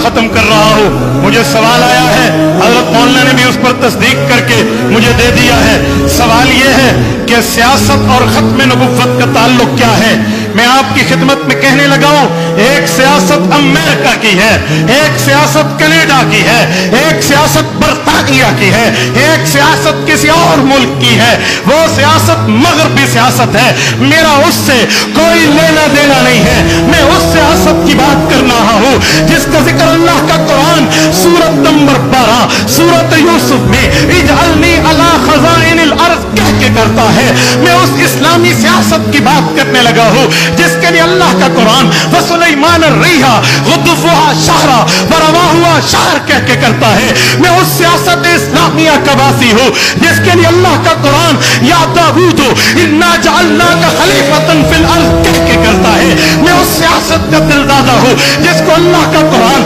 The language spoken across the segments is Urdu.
ختم کر رہا ہوں. مجھے سوال آیا ہے, حضرت مولانا نے بھی اس پر تصدیق کر کے مجھے دے دیا ہے. سوال یہ ہے کہ سیاست اور ختم نبوت کا تعلق کیا ہے؟ میں آپ کی خدمت میں کہنے لگا ہوں, ایک سیاست امریکہ کی ہے, ایک سیاست کینیڈا کی ہے, ایک سیاست برطانیہ کی ہے, ایک سیاست کسی اور ملک کی ہے. وہ سیاست مغربی سیاست ہے. میرا اس سے کوئی لینا دینا نہیں ہے. میں اس سیاست کی بات کر رہا ہوں جس کا ذکر اللہ کا قرآن سورت نمبر 12 سورت یوسف میں اجعلنی علی خزائن الارض کہہ کے کرتا ہے. میں اس اسلامی سیاست کی بات کرنے لگا ہوں جس کے لیے اللہ کا قرآن وسلیمان الریحا غدوها شہرا ورواها شہر کہہ کے کرتا ہے. میں اس سیاست اسلامیہ کا باسی ہوں جس کے لیے اللہ کا قرآن یا داؤد انا جعلناک خلیفۃ فی الارض کہہ کے کرتا ہے. میں اس سیاست کا دلدادہ ہوں جس کو اللہ کا قرآن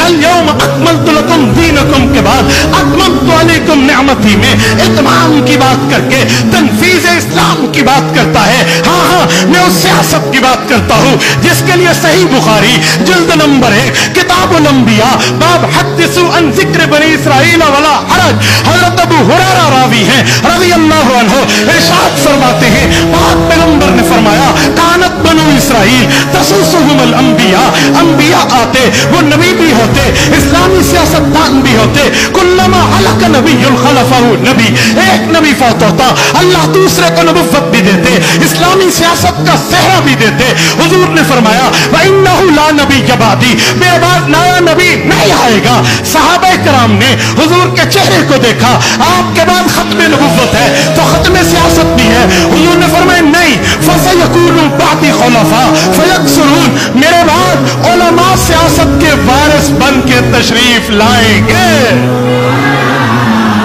اليوم اکملت لکم دینکم کے بعد اتممت علیکم نعمتی میں اتمام کی بات کر کے تنفیذ اسلام کی بات کرتا ہے. ہاں میں اس سیاست کی بات کرتا ہوں جس کے لیے صحیح بخاری جلد نمبر 1 کتاب الانبیاء باب حدثوا عن ذکر بنی اسرائیل ولا حرج. حضرت ابو ہریرہ راوی ہیں رضی اللہ عنہ, ارشاد فرماتے ہیں پاک پیغمبر نے فرمایا کانت بنو اسرائیل تسوسهم الانبیاء, انبیاء آتے وہ نبی بھی ہوتے, اسلامی سیاستدان بھی ہوتے. کلما حلق نبی خلفہ نبی, ایک نبی فوت ہوتا اللہ دوسرے کو نبوت بھی دیتے, اسلامی سیاست کا صحرا بھی دیتے. حضور نے فرمایا وَإِنَّهُ لَا نَبِيَّ بَعْدِي, میرے بعد نیا نبی نہیں آئے گا. صحابہ کرام نے حضور کے چہرے کو دیکھا, آپ کے بعد ختم نبوت ہے تو ختم سیاست بھی ہے. حضور نے فرمایا نہیں, فَسَيَكُونُ بَعْدِي خُلَفَاء فَيَكْثُرُونَ, میرے بعد علماء سیاست کے وارث بن کے تشریف لائیں گے.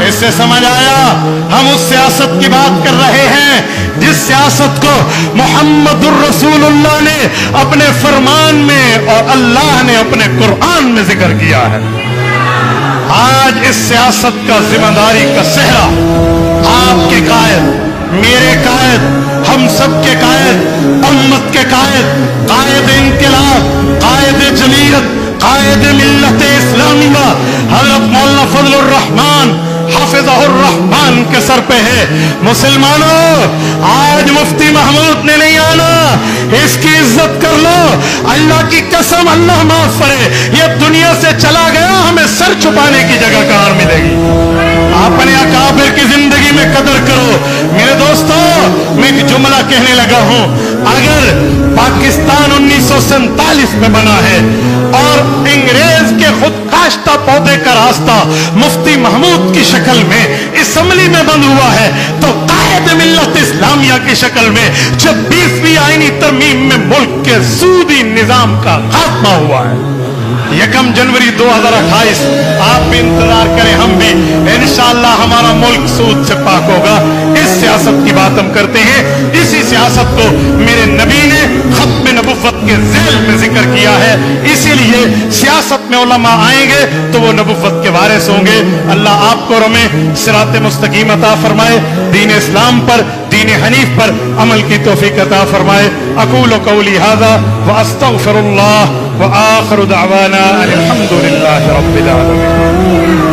اس سے سمجھ آیا ہم اس سیاست کی بات کر رہے ہیں جس سیاست کو محمد الرسول اللہ نے اپنے فرمان میں اور اللہ نے اپنے قرآن میں ذکر کیا ہے. آج اس سیاست کا ذمہ داری کا صحرا آپ کے قائد, میرے قائد, ہم سب کے قائد, امت کے قائد, قائد انقلاب, قائد جمعیت, قائد ملت اسلامیہ حضرت مولانا فضل الرحمان حافظہ الرحمان کے سر پہ ہے. مسلمانوں, آج مفتی محمود نے نہیں آنا, اس کی عزت کر لو. اللہ کی قسم اللہ معاف کرے, یہ دنیا سے چلا گیا, ہمیں سر چھپانے کی جگہ کہاں ملے گی. اپنے اکابر کی زندگی میں قدر کرو. میرے دوستو, میں ایک جملہ کہنے لگا ہوں, اگر پاکستان 1947 میں بنا ہے اور انگریز کے خود کاشتہ پودے کا راستہ مفتی محمود کی شکل میں اسمبلی میں بند ہوا ہے تو قائد ملت اسلامیہ کی شکل میں 26ویں آئینی ترمیم میں ملک کے سودی نظام کا خاتمہ ہوا ہے. 1 جنوری 2028 آپ بھی انتظار کریں, ہم بھی انشاءاللہ ہمارا ملک سود سے پاک ہوگا. اس سیاست کی بات ہم کرتے ہیں, اسی سیاست کو میرے نبی نے ختم نبوت کے ذیل میں ذکر کیا ہے. اسی لیے سیاست میں علماء آئیں گے تو وہ نبوت کے وارث ہوں گے. اللہ آپ کو رمے صراط مستقیم عطا فرمائے, دین اسلام پر, دین حنیف پر عمل کی توفیق عطا فرمائے. اقول قولی ھذا واستغفر اللہ وآخر دعوانا الحمد للہ رب العالمین.